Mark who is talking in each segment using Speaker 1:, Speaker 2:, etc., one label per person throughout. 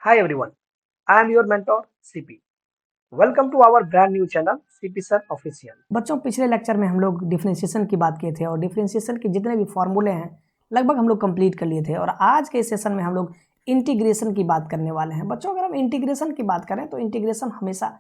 Speaker 1: Hi everyone, I am your mentor CP. Welcome to our brand new channel CP Sir Official.
Speaker 2: बच्चों पिछले lecture में हम लोग differentiation की बात किए थे और डिफरेंशिएशन के जितने भी फॉर्मूले हैं लगभग हम लोग कंप्लीट कर लिए थे और आज के सेशन में हम लोग इंटीग्रेशन की बात करने वाले हैं। बच्चों अगर हम इंटीग्रेशन की बात करें तो इंटीग्रेशन हमेशा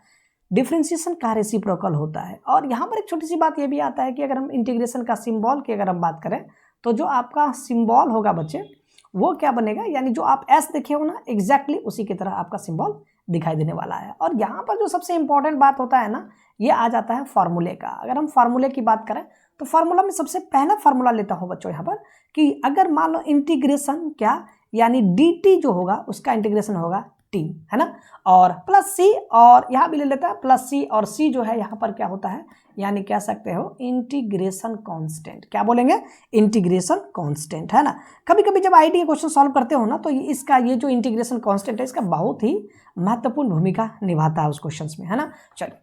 Speaker 2: डिफरेंशिएशन का रेसिप्रोकल होता है और यहाँ पर एक छोटी सी बात ये भी आता है कि अगर हम इंटीग्रेशन का सिंबल की अगर हम बात करें तो जो आपका सिंबल होगा बच्चे वो क्या बनेगा, यानी जो आप एस देखे हो ना एग्जैक्टली उसी की तरह आपका सिंबल दिखाई देने वाला है। और यहाँ पर जो सबसे इंपॉर्टेंट बात होता है ना, ये आ जाता है फार्मूले का। अगर हम फार्मूले की बात करें तो फार्मूला में सबसे पहला फार्मूला लेता हूँ बच्चों यहाँ पर कि अगर मान लो इंटीग्रेशन क्या यानी डी टी जो होगा उसका इंटीग्रेशन होगा टी, है ना, और प्लस सी, और यहाँ भी ले लेता है प्लस सी, और सी जो है यहाँ पर क्या होता है यानी कह सकते हो इंटीग्रेशन कांस्टेंट। क्या बोलेंगे? इंटीग्रेशन कांस्टेंट, है ना। कभी कभी जब आईडी क्वेश्चन सॉल्व करते हो ना तो इसका ये जो इंटीग्रेशन कांस्टेंट है इसका बहुत ही महत्वपूर्ण भूमिका निभाता है उस क्वेश्चन में, है ना। चलिए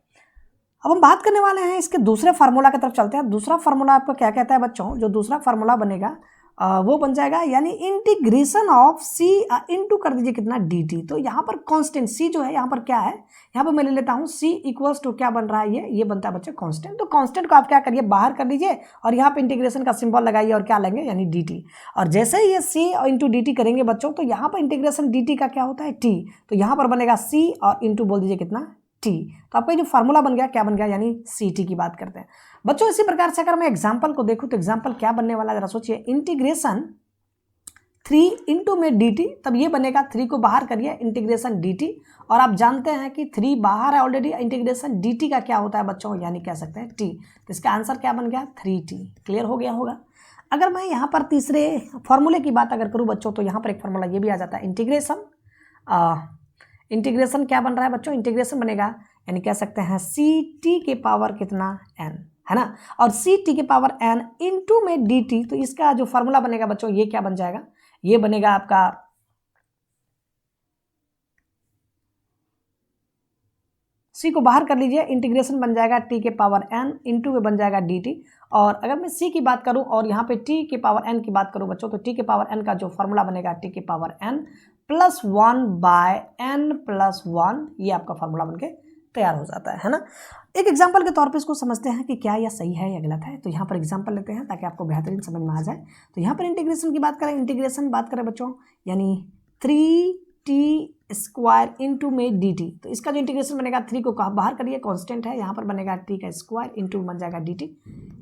Speaker 2: अब हम बात करने वाले हैं इसके दूसरे फार्मूला की तरफ चलते हैं। दूसरा फार्मूला आपको क्या कहता है बच्चों? जो दूसरा फार्मूला बनेगा वो बन जाएगा यानी इंटीग्रेशन ऑफ सी इनटू कर दीजिए कितना डी टी। तो यहाँ पर कांस्टेंट सी जो है यहाँ पर क्या है, यहाँ पर मैं ले लेता हूँ सी इक्वल्स टू क्या बन रहा है, ये बनता है बच्चे कांस्टेंट। तो कांस्टेंट को आप क्या करिए बाहर कर लीजिए और यहाँ पे इंटीग्रेशन का सिंबल लगाइए और क्या लेंगे यानी डी टी। और जैसे ही ये सी और इंटू डी टी करेंगे बच्चों तो यहाँ पर इंटीग्रेशन डी टी का क्या होता है टी, तो यहाँ पर बनेगा सी और इंटू बोल दीजिए कितना टी। तो आपका जो फार्मूला बन गया क्या बन गया यानी सी टी की बात करते हैं बच्चों। इसी प्रकार से अगर मैं एग्जाम्पल को देखूँ तो एग्जाम्पल क्या बनने वाला जरा सोचिए, इंटीग्रेशन 3 इंटू में डी टी, तब ये बनेगा 3 को बाहर करिए इंटीग्रेशन डी टी, और आप जानते हैं कि 3 बाहर है ऑलरेडी, इंटीग्रेशन डी टी का क्या होता है बच्चों यानी कह सकते हैं टी। तो इसका आंसर क्या बन गया 3t। क्लियर हो गया होगा। अगर मैं यहाँ पर तीसरे फॉर्मूले की बात अगर करूँ बच्चों तो यहाँ पर एक फॉर्मूला ये भी आ जाता है इंटीग्रेशन क्या बन रहा है बच्चों, इंटीग्रेशन बनेगा यानी कह सकते हैं सी टी के पावर कितना n, है ना, और सी टी के पावर n इंटू में डी टी। तो इसका जो फार्मूला बनेगा बच्चों ये क्या बन जाएगा, ये बनेगा आपका सी को बाहर कर लीजिए इंटीग्रेशन बन जाएगा टी के पावर n इंटू में बन जाएगा डी टी। और अगर मैं सी की बात करूं और यहाँ पे टी के पावर n की बात करूं बच्चों तो टी के पावर n का जो फार्मूला बनेगा टी के power n plus 1 by n plus 1, ये आपका फार्मूला बनके तैयार हो जाता है ना। एक एग्जाम्पल के तौर पे इसको समझते हैं कि क्या यह सही है या गलत है। तो यहाँ पर एग्जाम्पल लेते हैं ताकि आपको बेहतरीन समझ में आ जाए। तो यहाँ पर इंटीग्रेशन की बात करें, इंटीग्रेशन बात करें बच्चों यानी 3t स्क्वायर इंटू में डी टी। तो इसका जो इंटीग्रेशन बनेगा 3 को बाहर करिए कांस्टेंट है, यहाँ पर बनेगा टी का स्क्वायर इंटू बन जाएगा डी टी।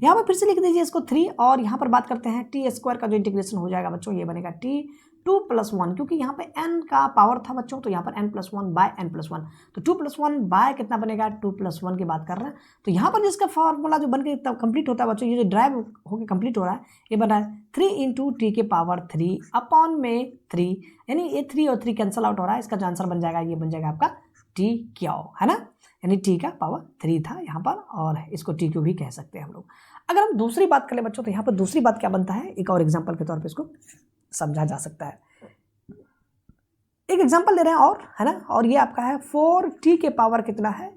Speaker 2: यहाँ पर फिर से लिख दीजिए इसको 3, और यहाँ पर बात करते हैं टी स्क्वायर का जो इंटीग्रेशन हो जाएगा बच्चों ये बनेगा टी 2 प्लस 1, क्योंकि यहाँ पे n का पावर था बच्चों तो यहाँ पर n plus 1 by n plus 1। तो 2 प्लस 1 बाय कितना बनेगा 2 प्लस 1 की बात कर रहे हैं। तो यहाँ पर जिसका फार्मूला जो बन के कंप्लीट होता है बच्चों, ये जो ड्राइव होकर कंप्लीट हो रहा है ये बन रहा है 3 इंटू टी के पावर 3 अपॉन में 3, यानी ये 3 और 3 कैंसिल आउट हो रहा है। इसका जो आंसर बन जाएगा ये बन जाएगा आपका टी क्यू, है ना, यानी टी का पावर 3 था यहाँ पर, और इसको टी क्यू भी कह सकते हैं हम लोग। अगर हम दूसरी बात करें बच्चों तो यहाँ पर दूसरी बात क्या बनता है, एक और एग्जाम्पल के तौर पर इसको समझा जा सकता है। एक एग्जांपल ले रहे हैं और, है ना, और ये आपका है 4t के पावर कितना है,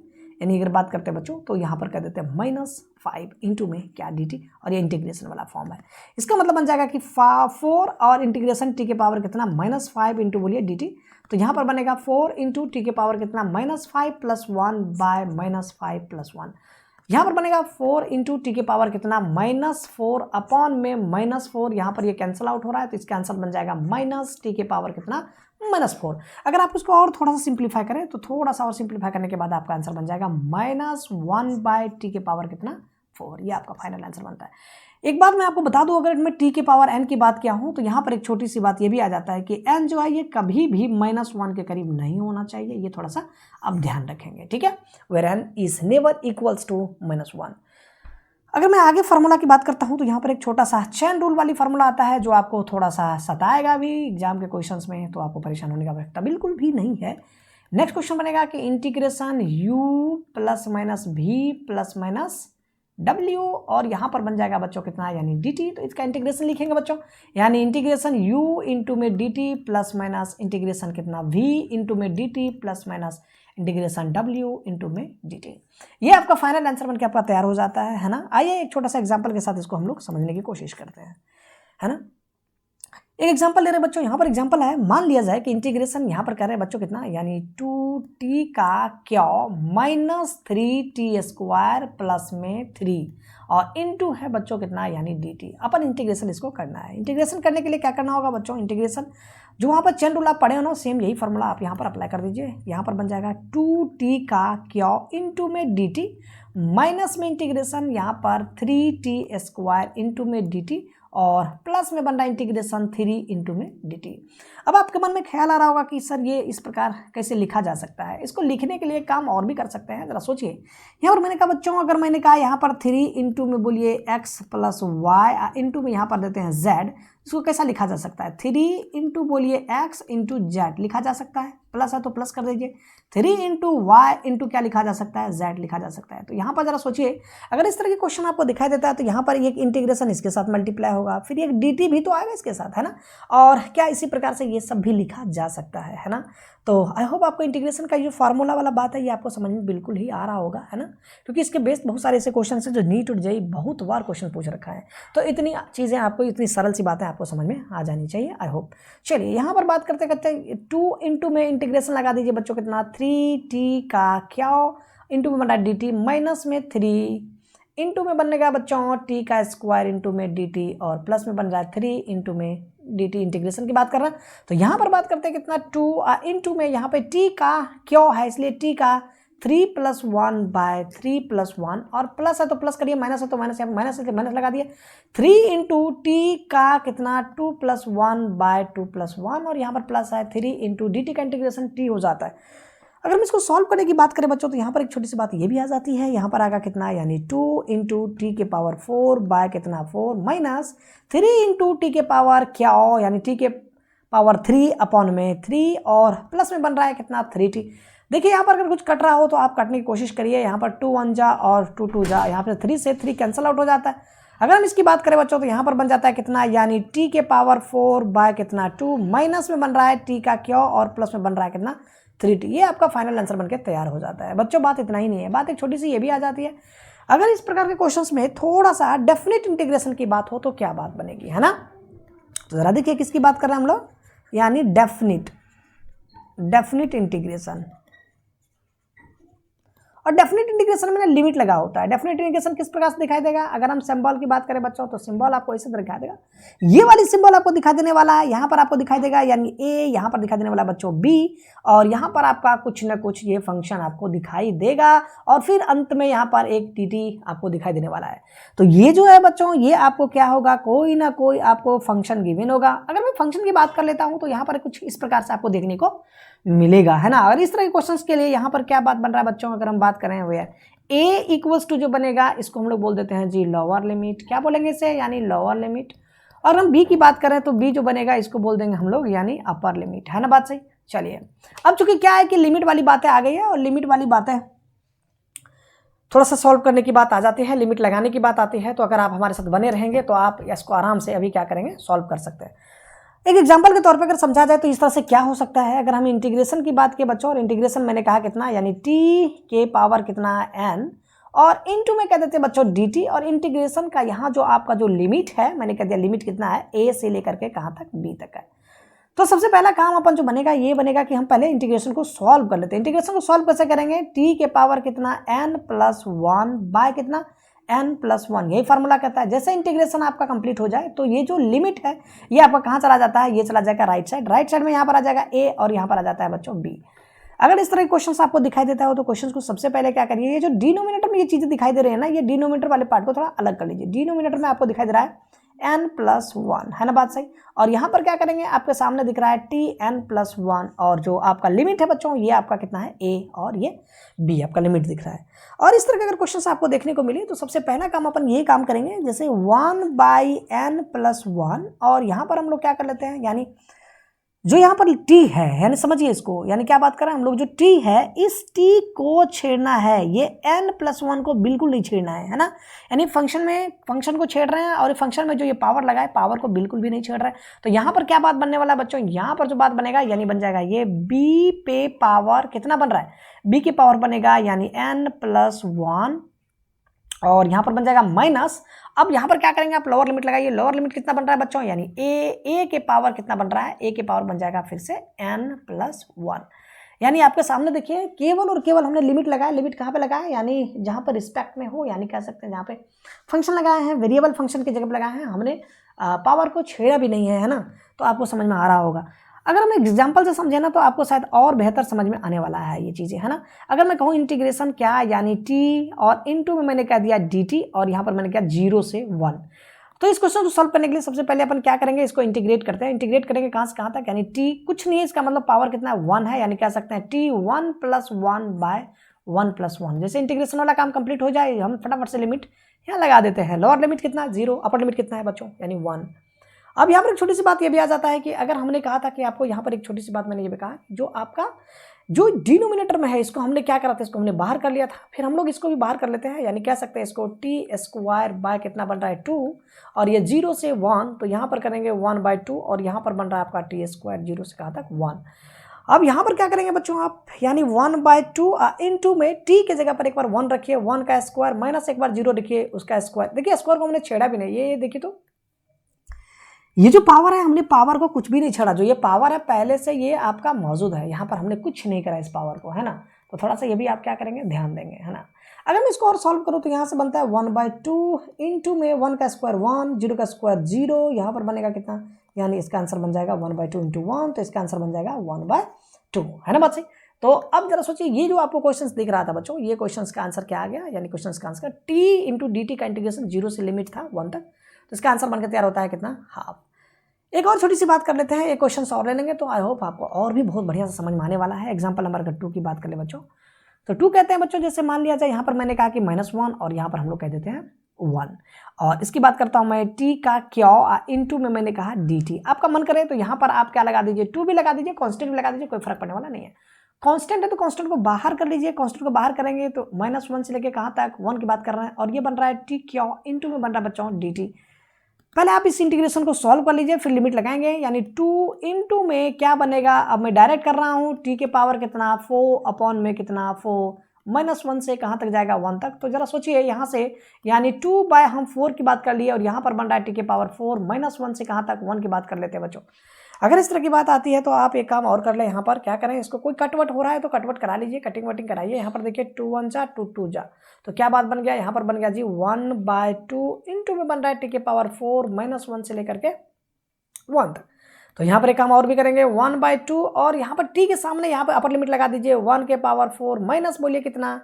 Speaker 2: यानी अगर बात करते हैं बच्चों तो यहाँ पर कह देते हैं -5 इंटू में क्या डी टी, और ये इंटीग्रेशन वाला फॉर्म है। इसका मतलब बन जाएगा कि 4 और इंटीग्रेशन टी के पावर कितना -5 इंटू बोलिए डी टी। तो यहाँ पर बनेगा 4 इंटू टी के पावर कितना -5 प्लस 1 बाय -5 प्लस 1। यहाँ पर बनेगा 4 इंटू टी के पावर कितना -4 अपॉन में -4, यहाँ पर ये कैंसिल आउट हो रहा है तो इसका आंसर बन जाएगा टी के पावर कितना -4। अगर आप उसको और थोड़ा सा सिंप्लीफाई करें तो थोड़ा सा और सिंप्लीफाई करने के बाद आपका आंसर बन जाएगा -1 बाय टी के पावर कितना 4, ये आपका फाइनल आंसर बनता है। एक बात मैं आपको बता दूं, अगर मैं टी के पावर n की बात किया हूं तो यहाँ पर एक छोटी सी बात ये भी आ जाता है कि n जो है ये कभी भी -1 के करीब नहीं होना चाहिए, ये थोड़ा सा आप ध्यान रखेंगे, ठीक है, where n is never equals to -1। अगर मैं आगे फार्मूला की बात करता हूं तो यहाँ पर एक छोटा सा चेन रूल वाली फार्मूला आता है जो आपको थोड़ा सा सताएगा भी एग्जाम के क्वेश्चंस में, तो आपको परेशान होने की आवश्यकता बिल्कुल भी नहीं है। नेक्स्ट क्वेश्चन बनेगा कि integration u plus minus v plus minus w, और यहाँ पर बन जाएगा बच्चों कितना यानी dt। तो इसका इंटीग्रेशन लिखेंगे बच्चों यानी इंटीग्रेशन u इंटू में dt प्लस माइनस इंटीग्रेशन कितना v इंटू में dt plus minus integration w into में dt। ये आपका फाइनल आंसर बनके आपका तैयार हो जाता है ना। आइए एक छोटा सा एग्जांपल के साथ इसको हम लोग समझने की कोशिश करते हैं, है ना। एक एग्जांपल ले रहे हैं बच्चों, यहाँ पर एग्जांपल है, मान लिया जाए कि इंटीग्रेशन यहाँ पर कर रहे हैं बच्चों कितना, यानी 2t का क्या -3t² प्लस में 3 और इनटू है बच्चों कितना, यानी dt। अपन इंटीग्रेशन इसको करना है। इंटीग्रेशन करने के लिए क्या करना होगा बच्चों, इंटीग्रेशन जो वहाँ पर चेन रूल आप पढ़े हो ना, सेम यही फॉर्मूला आप यहाँ पर अप्लाई कर दीजिए। यहाँ पर बन जाएगा 2t का क्या इंटू में dt माइनस में इंटीग्रेशन यहाँ पर 3t² इंटू में dt और प्लस में बन रहा है इंटीग्रेशन 3 इंटू में dt। अब आपके मन में ख्याल आ रहा होगा कि सर ये इस प्रकार कैसे लिखा जा सकता है। इसको लिखने के लिए काम और भी कर सकते हैं, जरा सोचिए। यहाँ पर मैंने कहा बच्चों, अगर मैंने कहा यहाँ पर 3 इंटू में बोलिए x प्लस वाई इंटू में यहाँ पर देते हैं z, इसको कैसा लिखा जा सकता है, 3 इंटू बोलिए x इंटू z लिखा जा सकता है, प्लस है तो प्लस कर दीजिए, 3 इंटू वाई इंटू क्या लिखा जा सकता है, z लिखा जा सकता है। तो यहाँ पर जरा सोचिए, अगर इस तरह के क्वेश्चन आपको दिखाई देता है तो यहाँ पर एक इंटीग्रेशन इसके साथ मल्टीप्लाई होगा, फिर एक dt भी तो आएगा इसके साथ, है ना। और क्या इसी प्रकार से ये सब भी लिखा जा सकता है ना। तो आई होप आपको इंटीग्रेशन का जो फार्मूला वाला बात है ये आपको समझ में बिल्कुल ही आ रहा होगा, है ना, क्योंकि इसके बेस्ड बहुत सारे ऐसे क्वेश्चन हैं जो नीट और जेईई बहुत बार क्वेश्चन पूछ रखा है। तो इतनी चीज़ें आपको, इतनी सरल सी बातें आपको समझ में आ जानी चाहिए, आई होप। चलिए यहाँ पर बात करते करते 2 इंटू में इंटीग्रेशन लगा दीजिए बच्चों कितना, 3t का क्या इंटू में बन रहा है dt माइनस में 3 इंटू में बनने का बच्चों t का स्क्वायर इंटू में dt और प्लस में बन रहा है 3 इंटू में dt। इंटीग्रेशन की बात कर रहे हैं तो यहाँ पर बात करते हैं कितना, 2 इंटू में यहाँ पे t का क्यों है, इसलिए t का 3 + 1 बाय 3 + 1 और प्लस है तो प्लस करिए, माइनस है तो माइनस, यहाँ माइनस है तो माइनस लगा दिए। 3 इंटू टी का कितना 2 + 1 बाय 2 + 1 और यहाँ पर प्लस है 3 इंटू dt का इंटीग्रेशन t हो जाता है। अगर हम इसको सॉल्व करने की बात करें बच्चों तो यहाँ पर एक छोटी सी बात ये भी आ जाती है, यहाँ पर आएगा कितना, यानी 2 इंटू टी के पावर 4 बाय कितना 4 माइनस 3 इंटू टी के पावर क्या हो, यानी टी के पावर 3 अपॉन में 3 और प्लस में बन रहा है कितना 3t। देखिए यहाँ पर अगर कुछ कट रहा हो तो आप काटने की कोशिश करिए, यहाँ पर 2 1 जा और 2 2 जा, यहाँ पर 3 से 3 कैंसिल आउट हो जाता है। अगर हम इसकी बात करें बच्चों तो यहाँ पर बन जाता है कितना, यानी टी के पावर 4 बाय कितना 2 माइनस में बन रहा है टी का क्यों और प्लस में बन रहा है कितना 3t। ये आपका फाइनल आंसर बनके तैयार हो जाता है बच्चों। बात इतना ही नहीं है, बात एक छोटी सी ये भी आ जाती है, अगर इस प्रकार के क्वेश्चंस में थोड़ा सा डेफिनेट इंटीग्रेशन की बात हो तो क्या बात बनेगी, है ना। तो जरा देखिए किसकी बात कर रहे हैं हम लोग, यानी डेफिनेट इंटीग्रेशन। और डेफिनेट इंटीग्रेशन में लिमिट लगा होता है। डेफिनेट इंटीग्रेशन किस प्रकार से दिखाई देगा, अगर हम सिंबल की बात करें बच्चों तो सिंबल आपको इसी तरह दिखाई देगा, ये वाली सिंबल आपको दिखाई देने वाला है, यहाँ पर आपको दिखाई देगा यानी ए, यहाँ पर दिखाई देने वाला बच्चों बी और यहाँ पर आपका कुछ ना कुछ ये फंक्शन आपको दिखाई देगा और फिर अंत में यहाँ पर एक dt आपको दिखाई देने वाला है। तो ये जो है बच्चों ये आपको क्या होगा, कोई ना कोई आपको फंक्शन गिवन होगा। अगर मैं फंक्शन की बात कर लेता हूँ तो यहाँ पर कुछ इस प्रकार से आपको देखने को मिलेगा, है ना। और इस तरह के क्वेश्चंस के लिए यहाँ पर क्या बात बन रहा है बच्चों, अगर हम बात करें वो a इक्वल्स टू जो बनेगा इसको हम लोग बोल देते हैं जी लोअर लिमिट, क्या बोलेंगे इसे, यानी लोअर लिमिट। और हम b की बात करें तो b जो बनेगा इसको बोल देंगे हम लोग यानी अपर लिमिट, है ना, बात सही। चलिए अब चूंकि क्या है कि लिमिट वाली बातें आ गई है और लिमिट वाली बातें थोड़ा सा सॉल्व करने की बात आ जाती है, लिमिट लगाने की बात आती है, तो अगर आप हमारे साथ बने रहेंगे तो आप इसको आराम से अभी क्या करेंगे, सॉल्व कर सकते हैं। एक एग्जांपल के तौर पे अगर समझा जाए तो इस तरह से क्या हो सकता है, अगर हम इंटीग्रेशन की बात के बच्चों, और इंटीग्रेशन मैंने कहा कितना, यानी t के पावर कितना n और इनटू में कह देते हैं बच्चों dt और इंटीग्रेशन का यहाँ जो आपका जो लिमिट है मैंने कह दिया लिमिट कितना है a से लेकर के कहाँ तक b तक है। तो सबसे पहला काम अपन जो बनेगा ये बनेगा कि हम पहले इंटीग्रेशन को सॉल्व कर लेते हैं। इंटीग्रेशन को सॉल्व कैसे करेंगे, t के पावर कितना n + 1 बाय कितना n + 1, यही फार्मूला कहता है। जैसे इंटीग्रेशन आपका कंप्लीट हो जाए तो ये जो लिमिट है ये आपका कहाँ चला जाता है, ये चला जाएगा राइट साइड में यहाँ पर आ जाएगा a और यहाँ पर आ जाता है बच्चों b। अगर इस तरह के क्वेश्चंस आपको दिखाई देता हो तो क्वेश्चंस को सबसे पहले क्या करिए, ये जो डिनोमिनेटर में ये चीजें दिखाई दे रही है ना, ये डिनोमिनेटर वाले पार्ट को थोड़ा अलग कर लीजिए। डिनोमिनेटर में आपको दिखाई दे रहा है n + 1, है ना, बात सही। और यहाँ पर क्या करेंगे, आपके सामने दिख रहा है tn + 1 और जो आपका लिमिट है बच्चों ये आपका कितना है a और ये b आपका लिमिट दिख रहा है। और इस तरह के अगर क्वेश्चंस आपको देखने को मिले तो सबसे पहला काम अपन ये काम करेंगे, जैसे 1/n + 1 और यहाँ पर हम लोग क्या कर लेते हैं, यानी जो यहाँ पर t है, यानी समझिए इसको, यानी क्या बात कर रहे हैं हम लोग, जो t है इस t को छेड़ना है, ये n + 1 को बिल्कुल नहीं छेड़ना है ना। यानी फंक्शन को छेड़ रहे हैं और फंक्शन में जो ये पावर लगा है पावर को बिल्कुल भी नहीं छेड़ रहा है। तो यहाँ पर क्या बात बनने वाला है बच्चों, यहाँ पर जो बात बनेगा यानी बन जाएगा ये b पे पावर कितना बन रहा है, b की पावर बनेगा यानी n + 1 और यहाँ पर बन जाएगा माइनस। अब यहाँ पर क्या करेंगे आप, लोअर लिमिट लगाइए। लोअर लिमिट कितना बन रहा है बच्चों, यानी ए के पावर कितना बन रहा है, ए के पावर बन जाएगा फिर से n+1। यानी आपके सामने देखिए केवल और केवल हमने लिमिट लगाया। लिमिट कहाँ पे लगाया, यानी जहाँ पर रिस्पेक्ट में हो, यानी कह सकते हैं जहाँ पे फंक्शन लगाए हैं, वेरिएबल फंक्शन की जगह पर लगाए हैं हमने, पावर को छेड़ा भी नहीं है ना। तो आपको समझ में आ रहा होगा। अगर हम एग्जाम्पल से समझे ना तो आपको शायद और बेहतर समझ में आने वाला है ये चीज़ें, है ना। अगर मैं कहूँ इंटीग्रेशन क्या, यानी टी और इनटू में मैंने कह दिया dt और यहाँ पर मैंने किया 0 से 1। तो इस क्वेश्चन को सॉल्व करने के लिए सबसे पहले अपन क्या करेंगे, इसको इंटीग्रेट करते हैं। इंटीग्रेट करेंगे कहाँ से कहाँ तक, यानी t कुछ नहीं है, इसका मतलब पावर कितना है 1 है, यानी कह सकते हैं t 1+1/1+1। जैसे इंटीग्रेशन वाला काम कंप्लीट हो जाए हम फटाफट से लिमिट यहाँ लगा देते हैं। लोअर लिमिट कितना है 0, अपर लिमिट कितना है बच्चों, यानी 1। अब यहाँ पर एक छोटी सी बात ये भी आ जाता है कि अगर हमने कहा था कि आपको यहाँ पर एक छोटी सी बात मैंने ये भी कहा, जो आपका जो डिनोमिनेटर में है इसको हमने क्या करा था, इसको हमने बाहर कर लिया था, फिर हम लोग इसको भी बाहर कर लेते हैं। यानी कह सकते हैं इसको t² कितना बन रहा है 2 और ये 0 से 1, तो यहाँ पर करेंगे 1/2 और यहाँ पर बन रहा है आपका t² 0 से कहाँ तक 1। अब यहाँ पर क्या करेंगे बच्चों आप, यानी 1/2 इनटू में t की जगह पर एक बार 1 रखिए, 1 का स्क्वायर माइनस एक बार 0 लिखिए उसका स्क्वायर। देखिए स्क्वायर को हमने छेड़ा भी नहीं, ये देखिए तो ये जो पावर है हमने पावर को कुछ भी नहीं छेड़ा, जो ये पावर है पहले से ये आपका मौजूद है, यहाँ पर हमने कुछ नहीं करा इस पावर को, है ना। तो थोड़ा सा ये भी आप क्या करेंगे, ध्यान देंगे, है ना। अगर मैं इसको और सॉल्व करूँ तो यहाँ से बनता है 1/2 इनटू में 1 का स्क्वायर 1, 0 का स्क्वायर 0, यहाँ पर बनेगा कितना, यानी इसका आंसर बन जाएगा 1/2 इंटू 1, तो इसका आंसर बन जाएगा 1/2, है ना बात सही। तो अब जरा सोचिए ये जो आपको क्वेश्चन दिख रहा था बच्चों, ये क्वेश्चन का आंसर क्या आ गया, यानी क्वेश्चन का आंसर t इंटू dt का इंटीग्रेशन 0 से लिमिट था 1 तक, तो इसका आंसर बनकर तैयार होता है कितना, हाफ। एक और छोटी सी बात कर लेते हैं, एक क्वेश्चन और ले लेंगे तो आई होप आपको और भी बहुत बढ़िया से समझ में आने वाला है। एग्जाम्पल नंबर 2 की बात कर ले बच्चों, तो 2 कहते हैं बच्चों, जैसे मान लिया जाए यहाँ पर मैंने कहा कि -1 और यहाँ पर हम लोग कह देते हैं 1, और इसकी बात करता हूँ मैं t का क्या इनटू में मैंने कहा dt। आपका मन करे तो यहाँ पर आप क्या लगा दीजिए, 2 भी लगा दीजिए, कॉन्स्टेंट भी लगा दीजिए, कोई फर्क पड़ने वाला नहीं है। कांस्टेंट है तो कांस्टेंट को बाहर कर लीजिए, कांस्टेंट को बाहर करेंगे तो -1 से लेके कहाँ तक 1 की बात कर रहे हैं, और ये बन रहा है t क्या इनटू में बन रहा है बच्चों dt। पहले आप इस इंटीग्रेशन को सॉल्व कर लीजिए, फिर लिमिट लगाएंगे, यानी 2 इनटू में क्या बनेगा, अब मैं डायरेक्ट कर रहा हूँ, t के पावर कितना 4 अपॉन में कितना 4, -1 से कहाँ तक जाएगा 1 तक। तो जरा सोचिए यहाँ से, यानी 2 बाय हम 4 की बात कर लिए और यहाँ पर बन रहा है t के पावर 4, -1 से कहाँ तक 1 की बात कर लेते हैं बच्चों। अगर इस तरह की बात आती है तो आप एक काम और कर ले, यहाँ पर क्या करें, इसको कोई कटवट हो रहा है तो कटवट करा लीजिए, कटिंग वटिंग कराइए। यहाँ पर देखिए 2 1 जा 2 2 जा, तो क्या बात बन गया, यहाँ पर बन गया जी 1/2 इनटू में बन रहा है t के पावर 4 -1 से लेकर के 1 तक। तो यहाँ पर एक काम और भी करेंगे 1/2 और यहाँ पर t के सामने यहाँ पर अपर लिमिट लगा दीजिए, 1 के पावर 4 माइनस बोलिए कितना,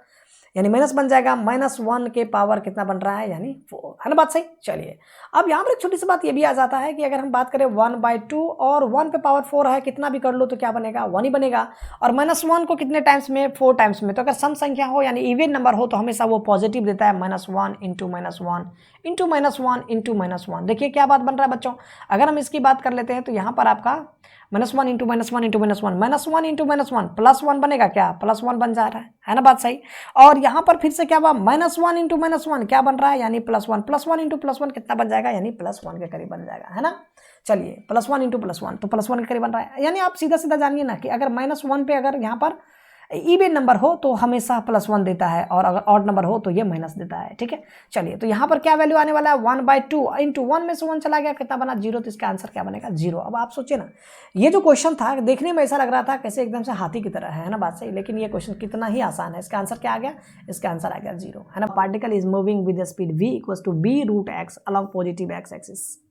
Speaker 2: यानी माइनस बन जाएगा -1 के पावर कितना बन रहा है, यानी 4, है ना बात सही। चलिए अब यहाँ पर एक छोटी सी बात ये भी आ जाता है कि अगर हम बात करें 1/2 और 1 पे पावर 4 है, कितना भी कर लो तो क्या बनेगा 1 ही बनेगा, और -1 को कितने टाइम्स में 4 टाइम्स में। तो अगर सम संख्या हो यानी इवन नंबर हो तो हमेशा वो पॉजिटिव देता है, -1 इंटू -1 इंटू -1 इंटू -1। देखिए क्या बात बन रहा है बच्चों, अगर हम इसकी बात कर लेते हैं तो यहाँ पर आपका -1 इंटू -1 इंटू -1 -1 इंटू -1 +1 बनेगा, क्या +1 बन जा रहा है ना बात सही। और यहाँ पर फिर से क्या हुआ, -1 इंटू -1 क्या बन रहा है, यानी +1, +1 इंटू +1 कितना बन जाएगा, यानी +1 के करीब बन जाएगा, है ना। चलिए +1 इंटू +1 तो +1 के करीब बन रहा है, यानी आप सीधा सीधा जानिए ना कि अगर -1 पे अगर यहाँ पर इवन नंबर हो तो हमेशा +1 देता है, और अगर ऑड नंबर हो तो ये माइनस देता है, ठीक है। चलिए तो यहाँ पर क्या वैल्यू आने वाला है, 1/2 इंटू 1 में से 1 चला गया, कितना बना 0, तो इसका आंसर क्या बनेगा 0। अब आप सोचिए ना, ये जो क्वेश्चन था देखने में ऐसा लग रहा था कैसे एकदम से हाथी की तरह है ना बात सही, लेकिन ये क्वेश्चन कितना ही आसान है। इसका आंसर क्या आ गया, इसका आंसर आ गया 0, है ना। Particle is moving with the speed v = b√x along positive x axis.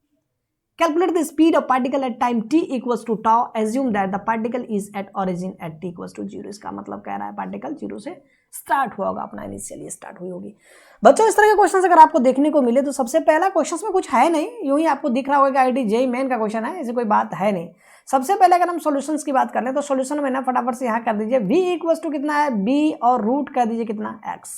Speaker 2: Calculate the speed of particle at time t equals to tau. Assume that the particle is at origin at t equals to 0. इसका मतलब कह रहा है particle 0 से start हुआ होगा, अपना initially start हुई होगी। बच्चों इस तरह के क्वेश्चन अगर आपको देखने को मिले तो सबसे पहला क्वेश्चन में कुछ है नहीं, यूं ही आपको दिख रहा होगा कि आईडी जेई मेन का क्वेश्चन है, ऐसी कोई बात है नहीं। सबसे पहले अगर हम सॉल्यूशंस की बात कर लें तो सॉल्यूशन में ना फटाफट से यहाँ कर दीजिए v इक्वल्स टू कितना है b और रूट कर दीजिए कितना x,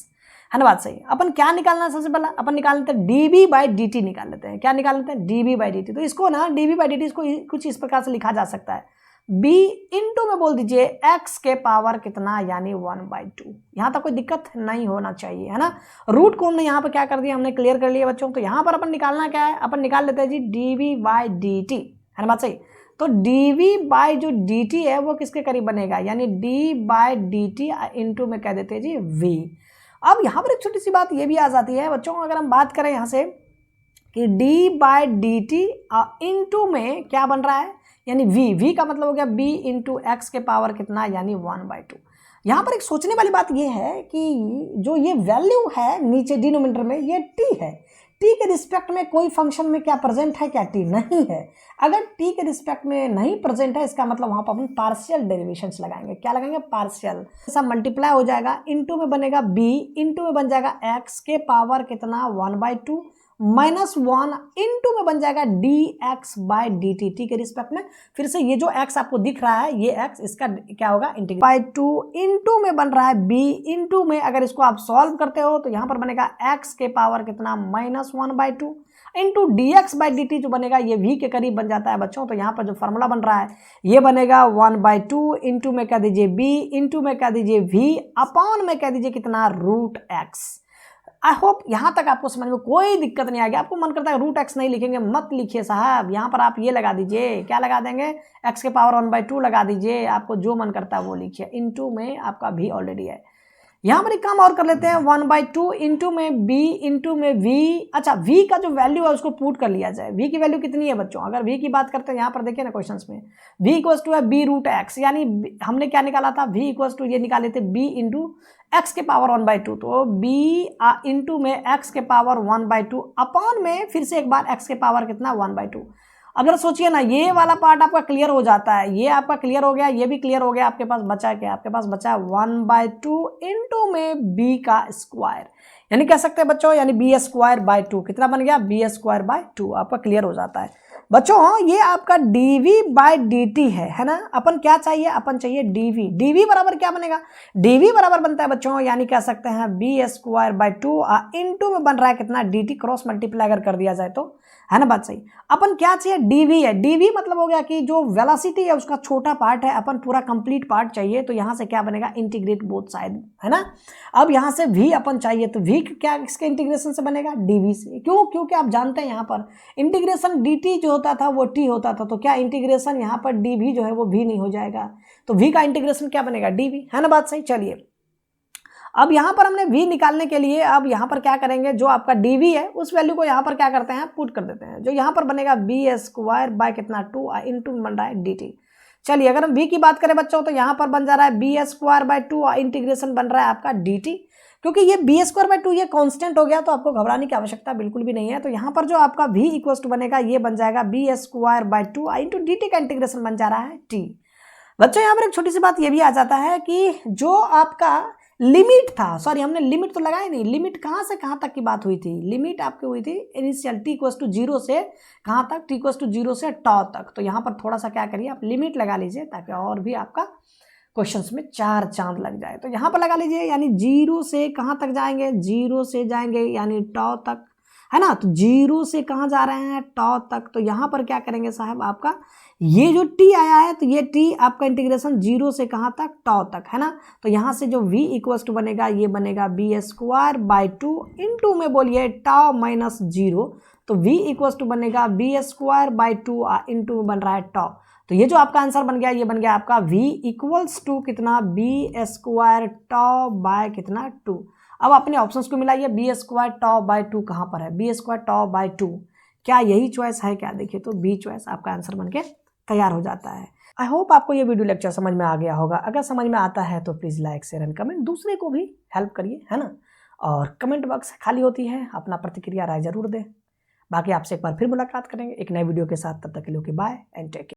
Speaker 2: है ना बात सही। अपन क्या निकालना है, सबसे पहला अपन निकाल लेते हैं dv/dt निकाल लेते हैं। क्या निकाल लेते हैं, dv/dt। तो इसको ना dv/dt इसको कुछ इस प्रकार से लिखा जा सकता है, b इंटू में बोल दीजिए x के पावर कितना, यानी 1/2। यहाँ तक कोई दिक्कत नहीं होना चाहिए, है ना। रूट को हमने यहाँ पर क्या कर दिया, हमने क्लियर कर लिया बच्चों। तो यहाँ पर अपन निकालना क्या है, अपन निकाल लेते हैं जी dv/dt, है ना बात सही। तो dv/ dt है वो किसके करीब बनेगा, यानी d/dt इंटू में कह देते हैं जी v। अब यहाँ पर एक छोटी सी बात ये भी आ जाती है बच्चों, अगर हम बात करें यहाँ से कि d/dt इंटू में क्या बन रहा है, यानी v का मतलब हो गया b इंटू एक्स के पावर कितना, यानी 1/2। यहाँ पर एक सोचने वाली बात ये है कि जो ये वैल्यू है नीचे डिनोमिनेटर में, ये t है। t के रिस्पेक्ट में कोई फंक्शन में क्या प्रेजेंट है, क्या t नहीं है। अगर t के रिस्पेक्ट में नहीं प्रेजेंट है, इसका मतलब वहाँ पर अपन पार्शियल डेरिवेशंस लगाएंगे। क्या लगाएंगे, पार्शियल। ऐसा मल्टीप्लाई हो जाएगा, इंटू में बनेगा b, इंटू में बन जाएगा x के पावर कितना 1/2 -1 इंटू में बन जाएगा dx/dt t के रिस्पेक्ट में। फिर से ये जो x आपको दिख रहा है, ये x, इसका क्या होगा, इंटीग्रेट 2 इंटू में बन रहा है b, इंटू में अगर इसको आप सॉल्व करते हो तो यहाँ पर बनेगा x के पावर कितना -1/2 इंटू dx/dt जो बनेगा ये v के करीब बन जाता है बच्चों। तो यहाँ पर जो फार्मूला बन रहा है ये बनेगा 1/2 इंटू में कह दीजिए b, इंटू में कह दीजिए v, अपॉन में कह दीजिए कितना, √x। आई होप यहाँ तक आपको समझ में कोई दिक्कत नहीं आ गया। आपको मन करता है √x नहीं लिखेंगे, मत लिखिए साहब, यहाँ पर आप ये लगा दीजिए, क्या लगा देंगे, x के पावर 1/2 लगा दीजिए, आपको जो मन करता है वो लिखिए। इंटू में आपका v ऑलरेडी है। यहाँ पर एक काम और कर लेते हैं, 1/2 इंटू में b इंटू में v। अच्छा, v का जो वैल्यू है उसको पुट कर लिया जाए। v की वैल्यू कितनी है बच्चों, अगर v की बात करते हैं यहाँ पर देखिए ना क्वेश्चंस में, v इक्वल्स टू है b√x, यानी हमने क्या निकाला था, v इक्वल्स टू ये निकाले थे b इंटू x के पावर 1/2। तो b इंटू में x के पावर 1/2 अपॉन में फिर से एक बार x के पावर कितना 1/2। अगर सोचिए ना, ये वाला पार्ट आपका क्लियर हो जाता है, ये आपका क्लियर हो गया, ये भी क्लियर हो गया, आपके पास बचा क्या, आपके पास बचा 1/2 इंटू में b का स्क्वायर, यानी कह सकते हैं बच्चों, यानी b²/2 कितना बन गया, b²/2 आपका क्लियर हो जाता है बच्चों। ये आपका dv/dt है ना। अपन क्या चाहिए, अपन चाहिए dv बराबर क्या बनेगा, dv बराबर बनता है बच्चों, यानी कह सकते हैं b²/2 इंटू में बन रहा है कितना, dt, क्रॉस मल्टीप्लाई अगर कर दिया जाए तो, है ना बात सही। अपन क्या चाहिए, dv है। dv मतलब हो गया कि जो वेलोसिटी है उसका छोटा पार्ट है, अपन पूरा कंप्लीट पार्ट चाहिए, तो यहाँ से क्या बनेगा, इंटीग्रेट बोथ साइड, है ना। अब यहाँ से v अपन चाहिए, तो v क्या इसके इंटीग्रेशन से बनेगा, dv से। क्यों, क्योंकि आप जानते हैं यहाँ पर इंटीग्रेशन dt जो होता था वो t होता था, तो क्या इंटीग्रेशन यहाँ पर dv जो है वो v नहीं हो जाएगा, तो v का इंटीग्रेशन क्या बनेगा, dv, है ना बात सही। चलिए अब यहाँ पर हमने v निकालने के लिए अब यहाँ पर क्या करेंगे, जो आपका dv है उस वैल्यू को यहाँ पर क्या करते हैं, पुट कर देते हैं, जो यहाँ पर बनेगा b² कितना 2 इंटू बन रहा है dt। चलिए अगर हम v की बात करें बच्चों, तो यहाँ पर बन जा रहा है b²/2 इंटीग्रेशन बन रहा है आपका dt। क्योंकि ये b²/2 ये कांस्टेंट हो गया, तो आपको घबराने की आवश्यकता बिल्कुल भी नहीं है। तो यहाँ पर जो आपका v इक्वल्स टू बनेगा ये बन जाएगा b²/2 इंटू dt का इंटीग्रेशन बन जा रहा है t। बच्चों यहाँ पर एक छोटी सी बात ये भी आ जाता है कि जो आपका लिमिट था, सॉरी हमने लिमिट तो लगाया नहीं, लिमिट कहाँ से कहाँ तक की बात हुई थी, लिमिट आपकी हुई थी इनिशियल t इक्वल्स टू 0 से कहाँ तक, t इक्वल्स टू 0 से τ तक। तो यहाँ पर थोड़ा सा क्या करिए, आप लिमिट लगा लीजिए ताकि और भी आपका क्वेश्चंस में 4 चांद लग जाए। तो यहाँ पर लगा लीजिए, यानी 0 से कहाँ तक जाएंगे, 0 से जाएंगे यानी τ तक, है ना। तो 0 से कहाँ जा रहे हैं, τ तक। तो यहाँ पर क्या करेंगे साहब, आपका ये जो t आया है, तो ये t आपका इंटीग्रेशन 0 से कहाँ तक, τ तक, है ना। तो यहाँ से जो v इक्वल्स टू बनेगा ये बनेगा b²/2 इंटू में बोलिए τ -0, तो v इक्वल्स टू बनेगा b²/2 इंटू में बन रहा है τ। तो ये जो आपका आंसर बन गया, ये बन गया आपका v इक्वल्स टू कितना, b² τ कितना 2। अब अपने ऑप्शंस को मिलाइए, b² τ/2 कहाँ पर है, b² τ/2, क्या यही चॉइस है क्या, देखिए तो बी चॉइस आपका आंसर बनके तैयार हो जाता है। आई होप आपको ये वीडियो लेक्चर समझ में आ गया होगा। अगर समझ में आता है तो please like share and comment, दूसरे को भी हेल्प करिए, है ना। और कमेंट बॉक्स खाली होती है, अपना प्रतिक्रिया राय जरूर दें। बाकी आपसे एक बार फिर मुलाकात करेंगे एक नए वीडियो के साथ, तब तक के लिए बाय एंड टेक केयर।